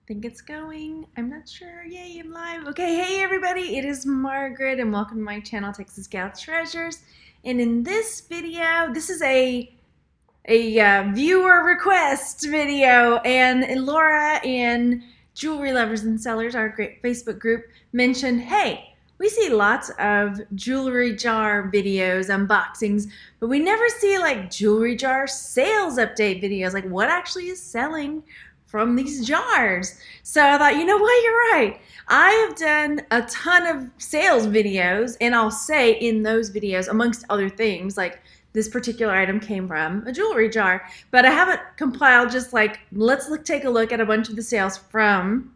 Think it's going. I'm not sure. Yay, I'm live. Okay, hey everybody, it is Margaret and welcome to my channel, Texas Gal Treasures. And in this video, this is a viewer request video, and Laura and Jewelry Lovers and Sellers, our great Facebook group, mentioned, hey, we see lots of jewelry jar videos, unboxings, but we never see like jewelry jar sales update videos, like what actually is selling from these jars. So I thought, you know what, you're right. I have done a ton of sales videos, and I'll say in those videos, amongst other things, like this particular item came from a jewelry jar, but I haven't compiled just like, let's take a look at a bunch of the sales from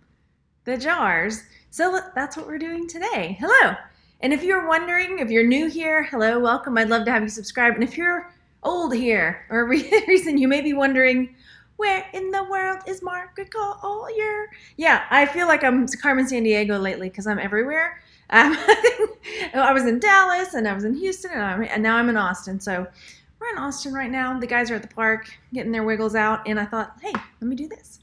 the jars. So that's what we're doing today. Hello. And if you're wondering, if you're new here, hello, welcome. I'd love to have you subscribe. And if you're old here, or a reason you may be wondering, where in the world is Margaret Collier? Yeah, I feel like I'm Carmen Sandiego lately because I'm everywhere. I was in Dallas, and I was in Houston, and now I'm in Austin. So we're in Austin right now. The guys are at the park getting their wiggles out, and I thought, hey, let me do this.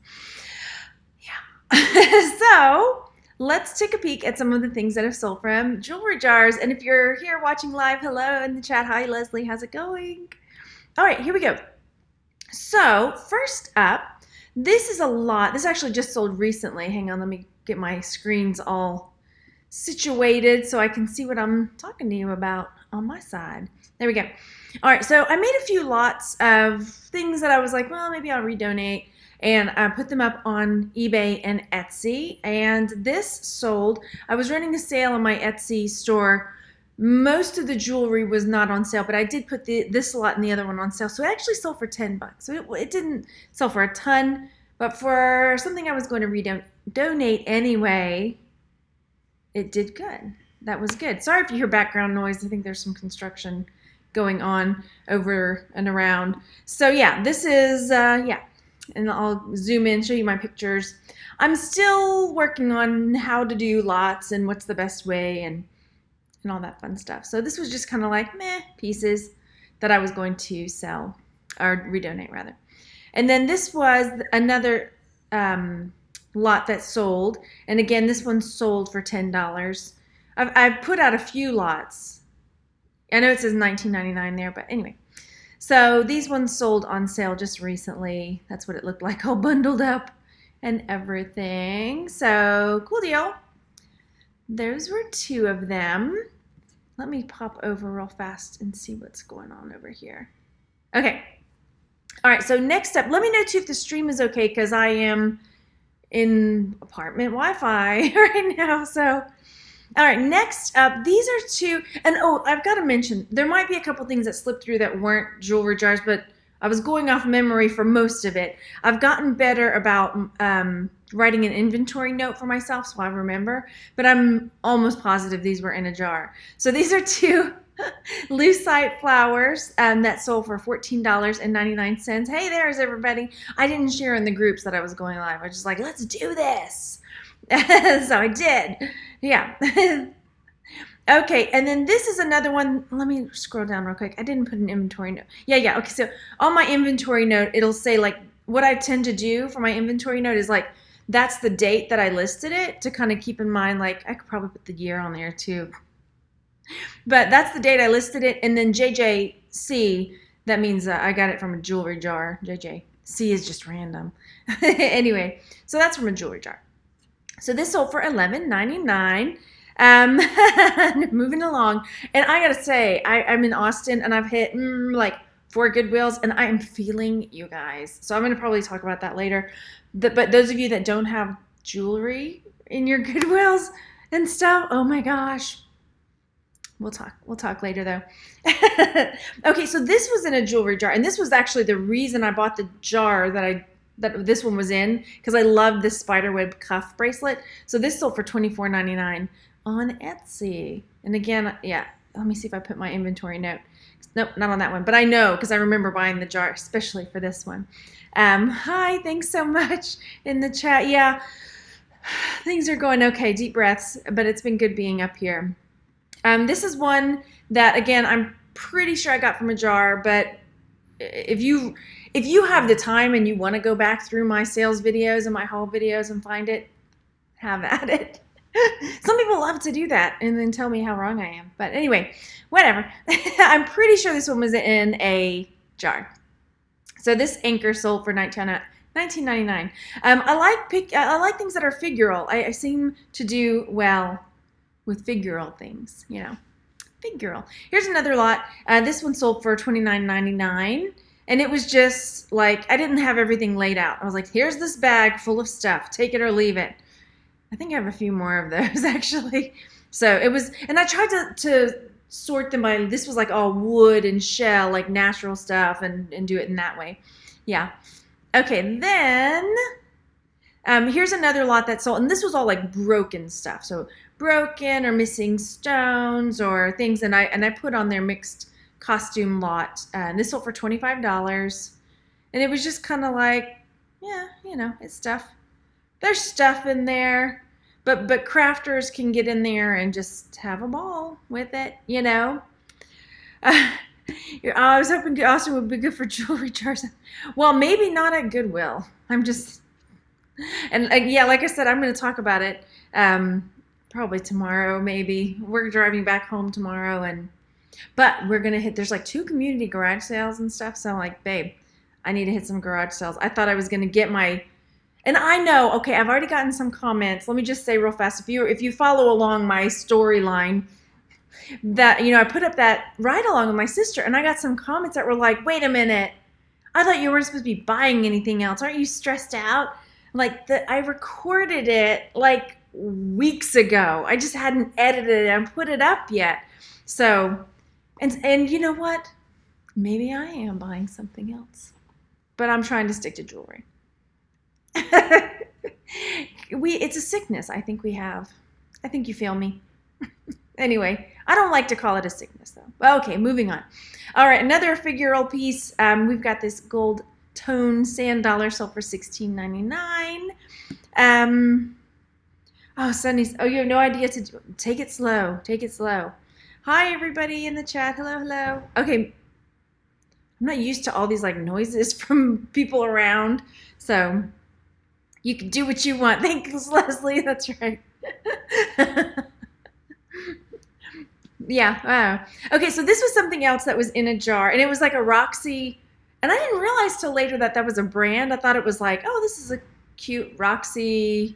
Yeah. So let's take a peek at some of the things that have sold from jewelry jars. And if you're here watching live, hello in the chat. Hi, Leslie. How's it going? All right, here we go. So first up, this is a lot. This actually just sold recently. Hang on, let me get my screens all situated so I can see what I'm talking to you about on my side. There we go. All right, so I made a few lots of things that I was like, well, maybe I'll redonate, and I put them up on eBay and Etsy, and this sold. I was running a sale on my Etsy store. Most of the jewelry was not on sale, but I did put this lot and the other one on sale. So it actually sold for $10. So it didn't sell for a ton, but for something I was going to donate anyway, it did good. That was good. Sorry if you hear background noise. I think there's some construction going on over and around. So yeah, this is, yeah. And I'll zoom in, show you my pictures. I'm still working on how to do lots and what's the best way and all that fun stuff. So this was just kind of like meh pieces that I was going to sell or redonate rather. And then this was another lot that sold. And again, this one sold for $10. I've put out a few lots. I know it says $19.99 there, but anyway. So these ones sold on sale just recently. That's what it looked like, all bundled up and everything. So cool deal. Those were two of them. Let me pop over real fast and see what's going on over here. Okay. All right, so next up, let me know too if the stream is okay because I am in apartment Wi-Fi right now. So, all right, next up, these are two, and oh, I've got to mention, there might be a couple things that slipped through that weren't jewelry jars, but I was going off memory for most of it. I've gotten better about writing an inventory note for myself so I remember, but I'm almost positive these were in a jar. So these are two lucite flowers that sold for $14.99. Hey, there's everybody. I didn't share in the groups that I was going live. I was just like, let's do this. So I did. Yeah. Okay, and then this is another one. Let me scroll down real quick. I didn't put an inventory note. Yeah. Okay, so on my inventory note, it'll say like what I tend to do for my inventory note is like that's the date that I listed it to kind of keep in mind. Like I could probably put the year on there too. But that's the date I listed it, and then JJC, that means I got it from a jewelry jar. JJC is just random. Anyway, so that's from a jewelry jar. So this sold for $11.99. Moving along, and I gotta say, I'm in Austin, and I've hit like 4 Goodwills, and I am feeling you guys. So I'm gonna probably talk about that later. But those of you that don't have jewelry in your Goodwills and stuff, oh my gosh, we'll talk later though. Okay, so this was in a jewelry jar, and this was actually the reason I bought the jar that this one was in, because I love this spiderweb cuff bracelet. So this sold for $24.99 on Etsy. And again, yeah, let me see if I put my inventory note. Nope, not on that one, but I know because I remember buying the jar, especially for this one. Hi, thanks so much in the chat. Yeah, things are going okay, deep breaths, but it's been good being up here. This is one that, again, I'm pretty sure I got from a jar, but if if you have the time and you want to go back through my sales videos and my haul videos and find it, have at it. Some people love to do that and then tell me how wrong I am. But anyway, whatever. I'm pretty sure this one was in a jar. So this anchor sold for $19.99. I like things that are figural. I seem to do well with figural things, you know. Figural. Here's another lot. This one sold for $29.99. And it was just like, I didn't have everything laid out. I was like, here's this bag full of stuff. Take it or leave it. I think I have a few more of those actually. So it was, and I tried to sort them by, this was like all wood and shell, like natural stuff, and do it in that way. Yeah. Okay, then here's another lot that sold, and this was all like broken stuff. So broken or missing stones or things, and I put on their mixed costume lot. And this sold for $25. And it was just kind of like, yeah, you know, it's stuff. There's stuff in there. But crafters can get in there and just have a ball with it, you know. I was hoping Austin would be good for jewelry jars. Well, maybe not at Goodwill. I'm just, and yeah, like I said, I'm going to talk about it probably tomorrow, maybe. We're driving back home tomorrow, but we're going to hit, there's like 2 community garage sales and stuff. So I'm like, babe, I need to hit some garage sales. I thought I was going to get my, and I know, okay, I've already gotten some comments. Let me just say real fast, if you follow along my storyline, that, you know, I put up that ride along with my sister, and I got some comments that were like, wait a minute, I thought you weren't supposed to be buying anything else. Aren't you stressed out? Like, I recorded it like weeks ago. I just hadn't edited it and put it up yet. So, and you know what? Maybe I am buying something else, but I'm trying to stick to jewelry. It's a sickness I think we have. I think you feel me. Anyway, I don't like to call it a sickness though. Okay, moving on. All right, another figural piece. We've got this gold tone sand dollar sold for $16.99. Oh, Sunny's. Oh, you have no idea to take it slow. Take it slow. Hi, everybody in the chat. Hello, hello. Okay, I'm not used to all these like noises from people around, so you can do what you want. Thanks, Leslie. That's right. Yeah. Wow. Okay, so this was something else that was in a jar, and it was like a Roxy, and I didn't realize till later that was a brand. I thought it was like, oh, this is a cute Roxy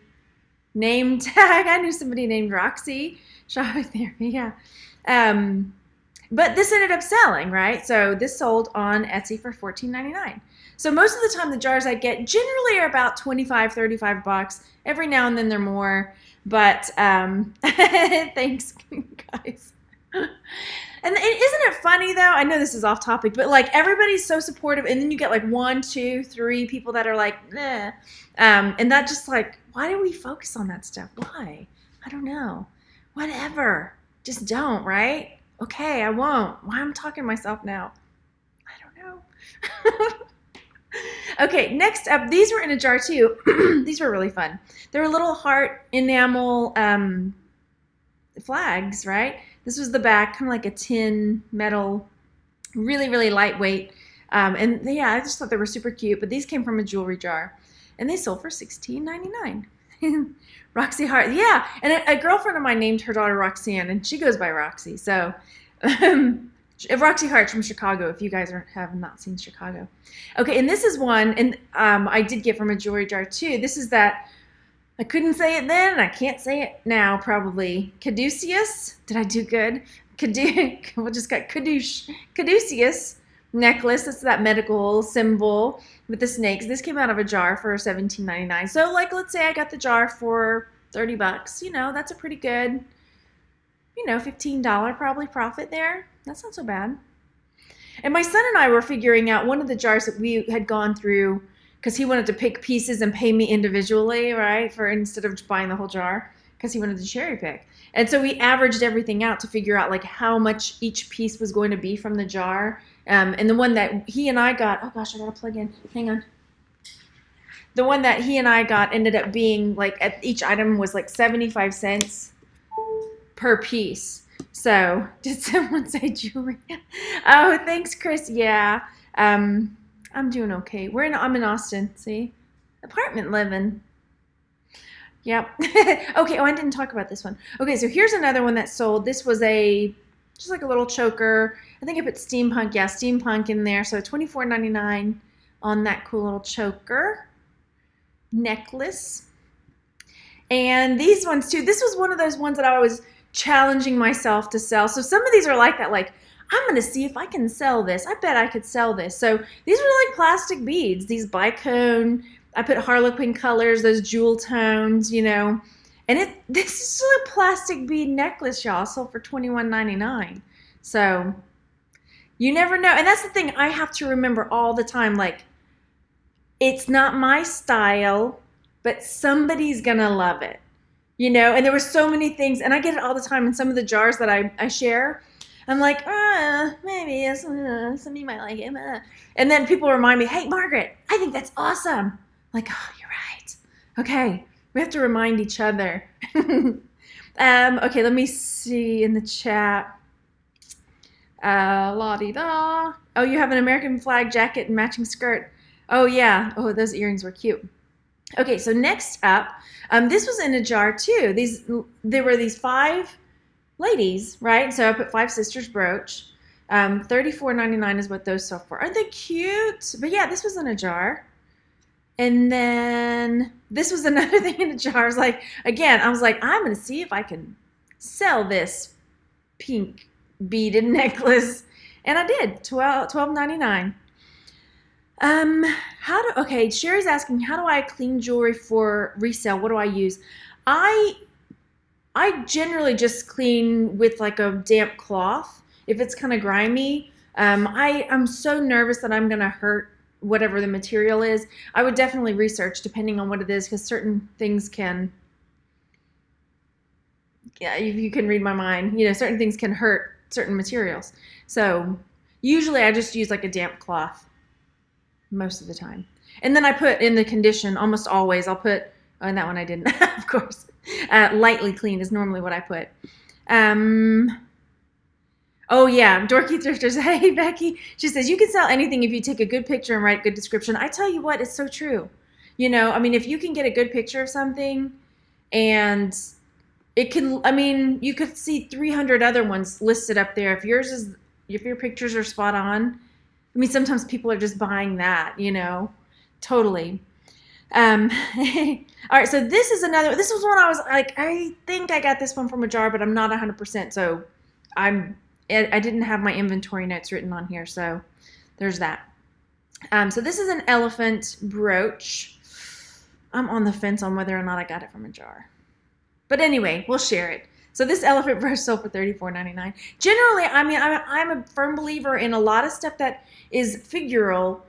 name tag. I knew somebody named Roxy. Shopping therapy, yeah. But this ended up selling, right? So this sold on Etsy for $14.99. So most of the time the jars I get generally are about $25, $35. Every now and then they're more. But thanks, guys. And isn't it funny though? I know this is off topic, but like everybody's so supportive, and then you get like 1, 2, 3 people that are like, eh. And that just like, why do we focus on that stuff? Why? I don't know. Whatever. Just don't, right? Okay, I won't. Why am I talking to myself now? I don't know. Okay, next up, these were in a jar too. These were really fun. They were little heart enamel flags, right? This was the back, kind of like a tin metal, really, really lightweight. And yeah, I just thought they were super cute, but these came from a jewelry jar, and they sold for $16.99. Roxy Hart, yeah. And a girlfriend of mine named her daughter Roxanne, and she goes by Roxy. So Roxy Hart from Chicago, if you guys have not seen Chicago. Okay, and this is one, and I did get from a jewelry jar too. This is that, I couldn't say it then, and I can't say it now probably. Caduceus, did I do good? We'll just got Caduceus necklace. It's that medical symbol with the snakes. This came out of a jar for $17.99. So like, let's say I got the jar for $30. You know, that's a pretty good, you know, $15 probably profit there. That's not so bad. And my son and I were figuring out one of the jars that we had gone through, because he wanted to pick pieces and pay me individually, right? For instead of just buying the whole jar, because he wanted to cherry pick. And so we averaged everything out to figure out like how much each piece was going to be from the jar. And the one that he and I got, oh gosh, I gotta plug in, hang on. The one that he and I got ended up being like, each item was like 75 cents per piece. So did someone say jewelry? Oh, thanks, Chris. Yeah. I'm doing okay. I'm in Austin, see? Apartment living. Yep. Okay, oh, I didn't talk about this one. Okay, so here's another one that sold. This was just like a little choker. I think I put Steampunk, yeah, Steampunk in there. So $24.99 on that cool little choker. Necklace. And these ones too. This was one of those ones that I was challenging myself to sell. So some of these are like that, like, I'm going to see if I can sell this. I bet I could sell this. So these were like plastic beads, these bicone. I put Harlequin colors, those jewel tones, you know. And this is a plastic bead necklace, y'all, sold for $21.99. So you never know. And that's the thing I have to remember all the time. Like, it's not my style, but somebody's going to love it, you know. And there were so many things, and I get it all the time in some of the jars that I share. I'm like, maybe somebody might like it. And then people remind me, hey, Margaret, I think that's awesome. I'm like, oh, you're right. Okay, we have to remind each other. Okay, let me see in the chat. La-di-da. Oh, you have an American flag jacket and matching skirt. Oh, yeah. Oh, those earrings were cute. Okay, so next up, this was in a jar too. There were these 5 ladies, right? So I put 5 sisters brooch. $34.99 is what those sell for. Aren't they cute? But yeah, this was in a jar. And then this was another thing in a jar. I was like, again, I was like, I'm going to see if I can sell this pink beaded necklace. And I did, $12.99. Okay, Sherry's asking, how do I clean jewelry for resale? What do I use? I generally just clean with like a damp cloth. If it's kind of grimy, I'm so nervous that I'm going to hurt whatever the material is. I would definitely research depending on what it is, because certain things can, yeah, you can read my mind, you know, certain things can hurt certain materials. So usually I just use like a damp cloth most of the time. And then I put in the condition, almost always, I'll put, oh, and that one I didn't, of course. Lightly clean is normally what I put. Oh yeah, Dorky Thrifters. Hey Becky, she says you can sell anything if you take a good picture and write a good description. I tell you what, it's so true. You know, I mean, if you can get a good picture of something, and it can, I mean, you could see 300 other ones listed up there. If your pictures are spot on, I mean, sometimes people are just buying that, you know, totally. All right, so this was one I was like, I think I got this one from a jar, but I'm not 100%. So I didn't have my inventory notes written on here. So there's that. So this is an elephant brooch. I'm on the fence on whether or not I got it from a jar. But anyway, we'll share it. So this elephant brooch sold for $34.99. Generally, I mean, I'm a firm believer in a lot of stuff that is figural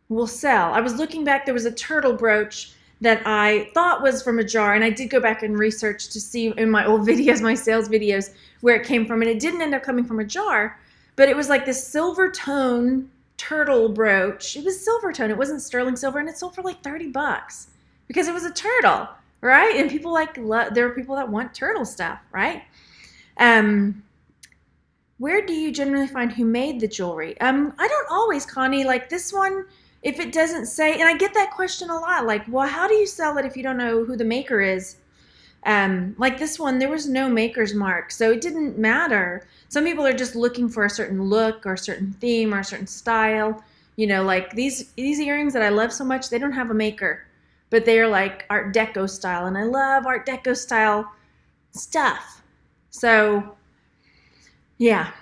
will sell. I was looking back, there was a turtle brooch that I thought was from a jar, and I did go back and research to see in my old videos, my sales videos, where it came from, and it didn't end up coming from a jar, but it was like this silver tone turtle brooch. It was silver tone, it wasn't sterling silver, and it sold for like $30 because it was a turtle, right? And people there are people that want turtle stuff, right? Where do you generally find who made the jewelry? I don't always, Connie. Like this one, if it doesn't say, and I get that question a lot, like, well, how do you sell it if you don't know who the maker is? Like this one, there was no maker's mark, so it didn't matter. Some people are just looking for a certain look or a certain theme or a certain style. You know, like these earrings that I love so much, they don't have a maker, but they are like Art Deco style, and I love Art Deco style stuff. So yeah.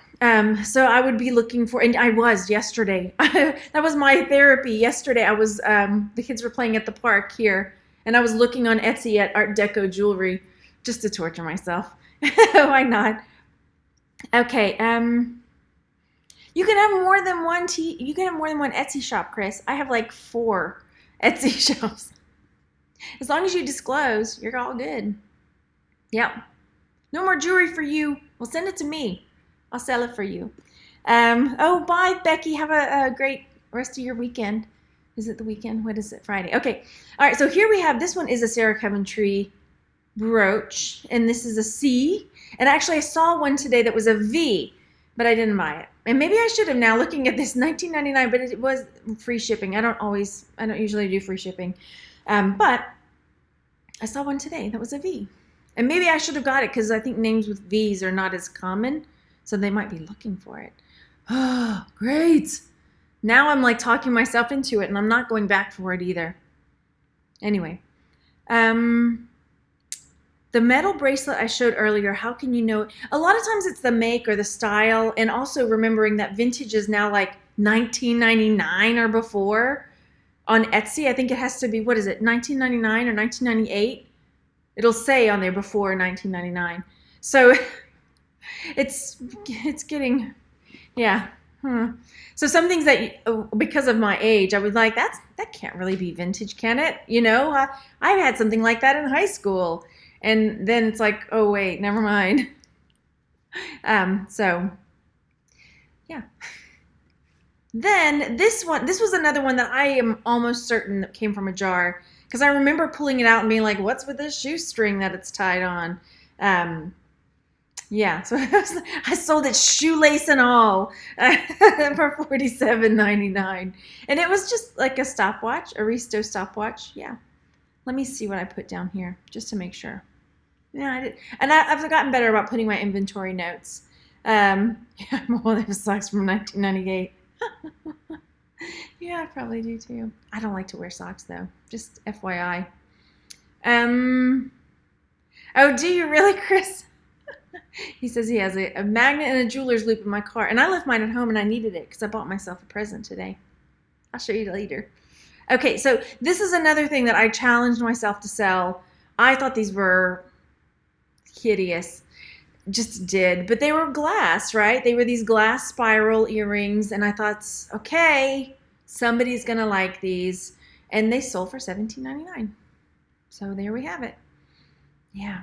So I would be looking for, and I was yesterday. That was my therapy. Yesterday I was, the kids were playing at the park here, and I was looking on Etsy at Art Deco jewelry just to torture myself. Why not? Okay. You can have more than one you can have more than one Etsy shop, Chris. I have like 4 Etsy shops. As long as you disclose, you're all good. Yep. No more jewelry for you. Well, send it to me. I'll sell it for you. Oh, bye, Becky. Have a great rest of your weekend. Is it the weekend? What is it? Friday. Okay. All right. So here we have, this one is a Sarah Coventry brooch, and this is a C. And actually, I saw one today that was a V, but I didn't buy it. And maybe I should have now, looking at this, $19.99, but it was free shipping. I don't usually do free shipping. But I saw one today that was a V. And maybe I should have got it because I think names with V's are not as common. So they might be looking for it. Oh, great. Now I'm like talking myself into it and I'm not going back for it either. Anyway. The metal bracelet I showed earlier, how can you know? A lot of times it's the make or the style, and also remembering that vintage is now like $19.99 or before. On Etsy, I think it has to be, what is it, $19.99 or $19.98? It'll say on there before $19.99. So it's getting, yeah. So some things that, because of my age, I was like, that can't really be vintage, can it? You know, I had something like that in high school. And then it's like, oh, wait, never mind. So, yeah. Then this was another one that I am almost certain that came from a jar. Because I remember pulling it out and being like, what's with this shoestring that it's tied on? Yeah, so I sold it shoelace and all for $47.99. And it was just like a stopwatch, a Risto stopwatch. Yeah. Let me see what I put down here just to make sure. Yeah, I did. And I've gotten better about putting my inventory notes. Yeah, well, there's socks from 1998. Yeah, I probably do too. I don't like to wear socks though. Just FYI. Oh, do you really, Chris? He says he has a magnet and a jeweler's loop in my car. And I left mine at home and I needed it because I bought myself a present today. I'll show you later. Okay, so this is another thing that I challenged myself to sell. I thought these were hideous. Just did. But they were glass, right? They were these glass spiral earrings. And I thought, okay, somebody's going to like these. And they sold for $17.99. So there we have it. Yeah.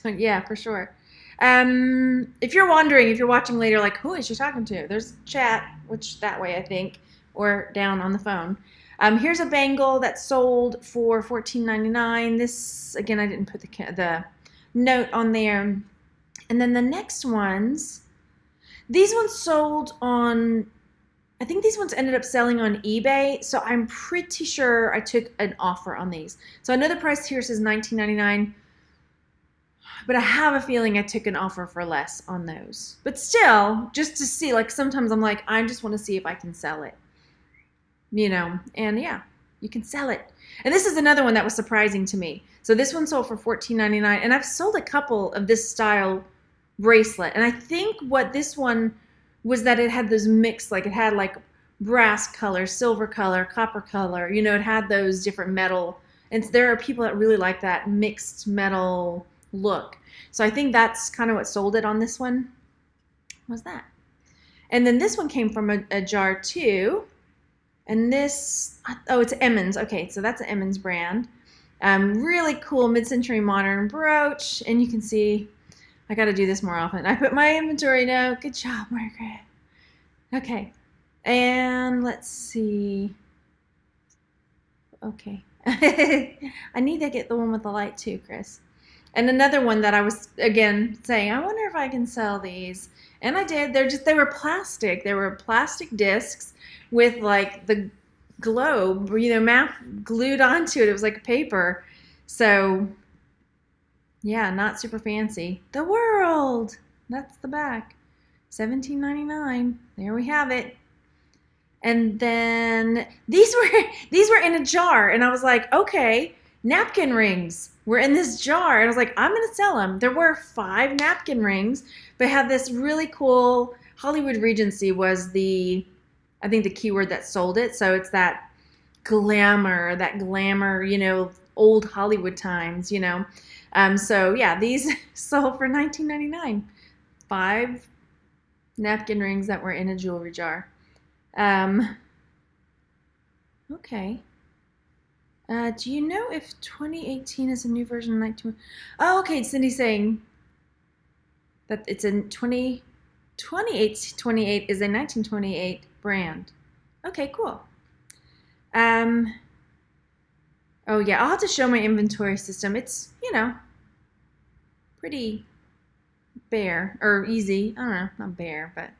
Yeah, for sure. If you're wondering, if you're watching later, like, who is she talking to? There's chat, which that way, I think, or down on the phone. Here's a bangle that sold for $14.99. This, again, I didn't put the note on there. And then the next ones, these ones sold on, I think these ones ended up selling on eBay. So I'm pretty sure I took an offer on these. So I know the price here says $19.99. But I have a feeling I took an offer for less on those. But still, just to see, like sometimes I'm like, I just want to see if I can sell it. You know, and yeah, you can sell it. And this is another one that was surprising to me. So this one sold for $14.99. And I've sold a couple of this style bracelet. And I think what this one was that it had those mixed, like it had like brass color, silver color, copper color. You know, it had those different metal. And there are people that really like that mixed metal look. So I think that's kind of what sold it on this one. What was that? And then this one came from a jar too. And this, oh, it's Emmons. Okay, so that's an Emmons brand. Really cool mid-century modern brooch. And you can see, I got to do this more often. I put my inventory note. Good job, Margaret. Okay. And let's see. Okay. I need to get the one with the light too, Chris. And another one that I was, again, saying, I wonder if I can sell these. And I did. They were plastic. They were plastic discs with like the globe, you know, map glued onto it. It was like paper. So, yeah, not super fancy. The world. That's the back. $17.99. There we have it. And then these were in a jar. And I was like, okay, napkin rings were in this jar. And I was like, I'm going to sell them. There were 5 napkin rings, but had this really cool, Hollywood Regency was I think the keyword that sold it. So it's that glamour, you know, old Hollywood times, you know. So yeah, these sold for $19.99. 5 napkin rings that were in a jewelry jar. Okay. Do you know if 2018 is a new version of 19? Oh, okay. Cindy's saying that it's in 28 is a 1928 brand. Okay, cool. Oh yeah, I'll have to show my inventory system. It's, you know, pretty bare or easy. I don't know, not bare, but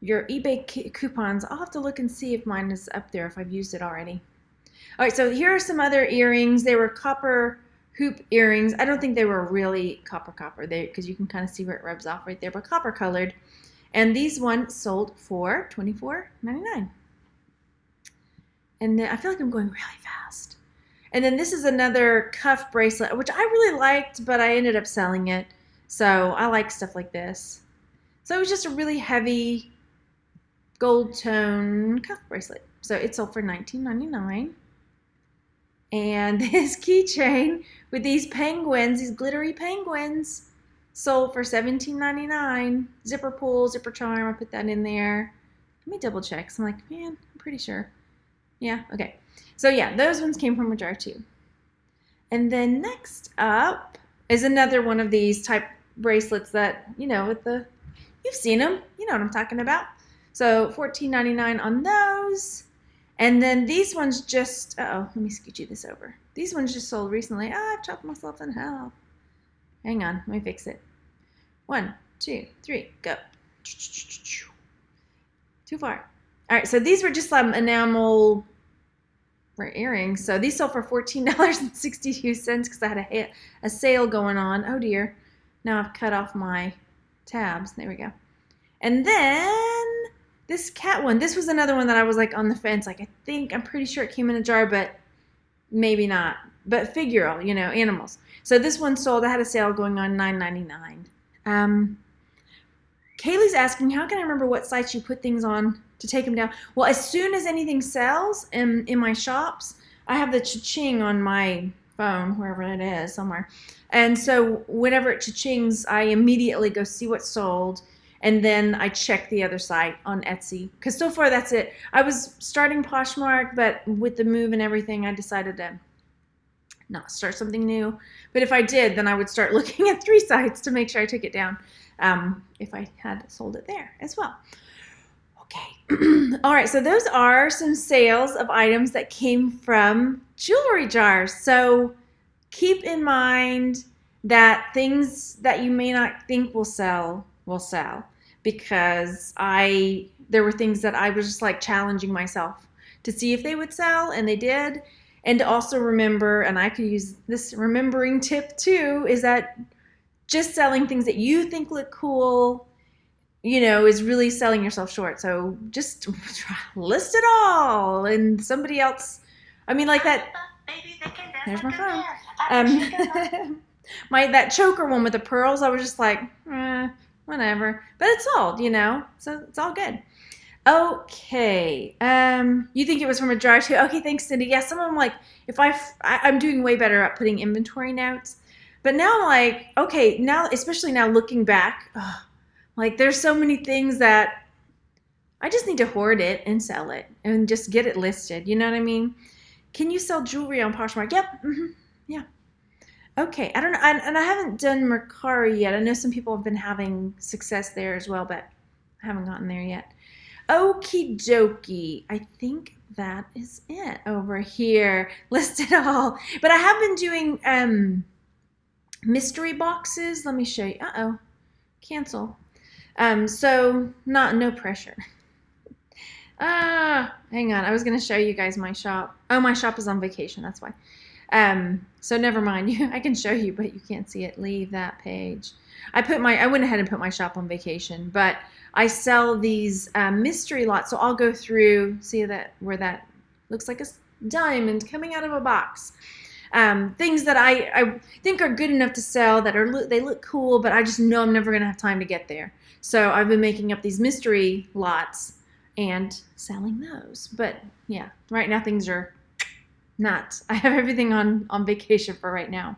your eBay coupons. I'll have to look and see if mine is up there, if I've used it already. All right, so here are some other earrings. They were copper hoop earrings. I don't think they were really copper because you can kind of see where it rubs off right there, but copper colored. And these ones sold for $24.99. And then I feel like I'm going really fast. And then this is another cuff bracelet, which I really liked, but I ended up selling it. So I like stuff like this. So it was just a really heavy gold tone cuff bracelet. So it sold for $19.99. And this keychain with these penguins, these glittery penguins, sold for $17.99. Zipper pull, zipper charm, I put that in there. Let me double check. So I'm like, man, I'm pretty sure. Yeah, okay. So yeah, those ones came from a jar too. And then next up is another one of these type bracelets that, you know, with the, you've seen them. You know what I'm talking about. So $14.99 on those. And then these ones just, let me scoot you this over. These ones just sold recently. I've chopped myself in half. Hang on, let me fix it. 1, 2, 3, go. Too far. All right, so these were just some enamel earrings. So these sold for $14.62 because I had a sale going on. Oh dear. Now I've cut off my tabs. There we go. And then this cat one. This was another one that I was like on the fence. Like I'm pretty sure it came in a jar, but maybe not. But Figural, you know, animals. So this one sold. I had a sale going on, $9.99. Kaylee's asking, how can I remember what sites you put things on to take them down? Well, as soon as anything sells in my shops, I have the cha-ching on my phone, wherever it is, somewhere. And so whenever it cha-chings, I immediately go see what's sold, and then I check the other site on Etsy. Because so far, that's it. I was starting Poshmark, but with the move and everything, I decided to not start something new. But if I did, then I would start looking at 3 sites to make sure I took it down. If I had sold it there as well. Okay. All right. So those are some sales of items that came from jewelry jars. So keep in mind that things that you may not think will sell, because there were things that I was just like challenging myself to see if they would sell, and they did. And to also remember, and I could use this remembering tip too, is that just selling things that you think look cool, you know, is really selling yourself short. So just list it all, and somebody else, I mean, like that, there's my phone. That choker one with the pearls, I was just like, whatever. But it's sold, you know, so it's all good. Okay. You think it was from a jar too? Okay, thanks, Cindy. Yeah, some of them, like, if I'm doing way better at putting inventory notes. But now I'm like, okay, now, especially now looking back, like there's so many things that I just need to hoard it and sell it and just get it listed. You know what I mean? Can you sell jewelry on Poshmark? Yep. Mm-hmm. Yeah. Okay. I don't know. And I haven't done Mercari yet. I know some people have been having success there as well, but I haven't gotten there yet. Okie dokie. I think that is it over here. List it all. But I have been doing mystery boxes. Let me show you. Cancel. So no pressure. Hang on. I was going to show you guys my shop. Oh, my shop is on vacation. That's why. So never mind. I can show you, but you can't see it. Leave that page. I went ahead and put my shop on vacation, but I sell these mystery lots. So I'll go through, see where that looks like a diamond coming out of a box. Things that I think are good enough to sell, they look cool, but I just know I'm never going to have time to get there. So I've been making up these mystery lots and selling those. But yeah, right now things are nuts. I have everything on vacation for right now.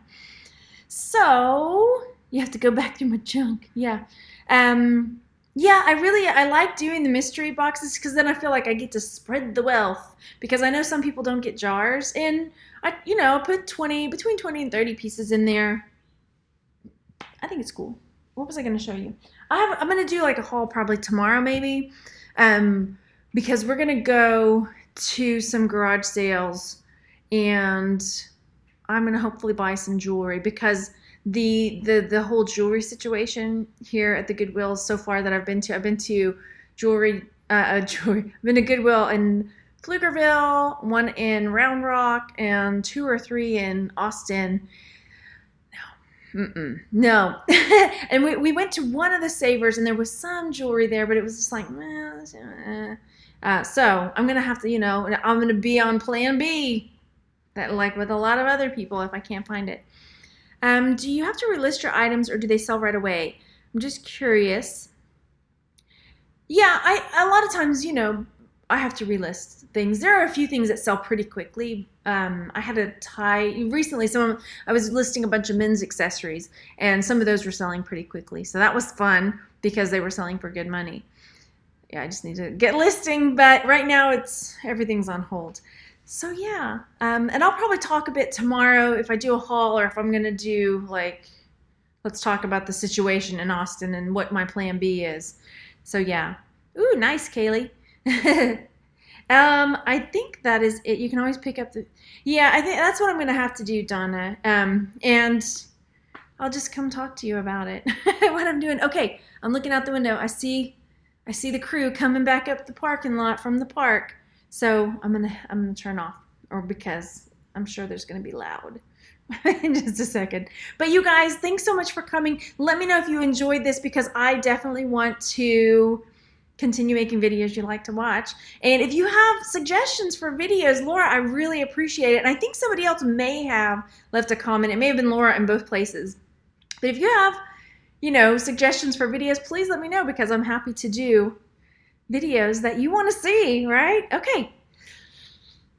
So you have to go back through my junk. Yeah. Yeah, I like doing the mystery boxes because then I feel like I get to spread the wealth, because I know some people don't get jars, and I put between 20 and 30 pieces in there. I think it's cool. What was I going to show you? I'm going to do like a haul probably tomorrow maybe, because we're going to go to some garage sales, and I'm going to hopefully buy some jewelry, because the whole jewelry situation here at the Goodwill so far that I've been to jewelry jewelry. I've been to Goodwill in Pflugerville, one in Round Rock, and 2 or 3 in Austin. No. And we went to one of the Savers, and there was some jewelry there, but it was just like, so I'm gonna have to, I'm gonna be on Plan B, that like with a lot of other people if I can't find it. Do you have to relist your items, or do they sell right away? I'm just curious. Yeah, a lot of times, I have to relist things. There are a few things that sell pretty quickly. I had a tie recently. I was listing a bunch of men's accessories, and some of those were selling pretty quickly. So that was fun because they were selling for good money. Yeah, I just need to get listing, but right now everything's on hold. So yeah, and I'll probably talk a bit tomorrow if I do a haul, or if I'm gonna do let's talk about the situation in Austin and what my plan B is. So yeah. Ooh, nice, Kaylee. I think that is it. You can always pick up yeah, I think that's what I'm gonna have to do, Donna. And I'll just come talk to you about it. What I'm doing. Okay, I'm looking out the window. I see the crew coming back up the parking lot from the park. So I'm gonna turn off, or because I'm sure there's gonna be loud in just a second. But you guys, thanks so much for coming. Let me know if you enjoyed this, because I definitely want to continue making videos you like to watch. And if you have suggestions for videos, Laura, I really appreciate it. And I think somebody else may have left a comment. It may have been Laura in both places. But if you have, suggestions for videos, please let me know, because I'm happy to do videos that you want to see, right? Okay.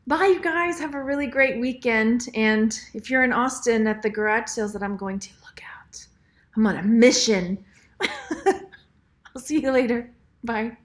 Bye, you guys. Have a really great weekend. And if you're in Austin at the garage sales that I'm going to, look out. I'm on a mission. I'll see you later. Bye.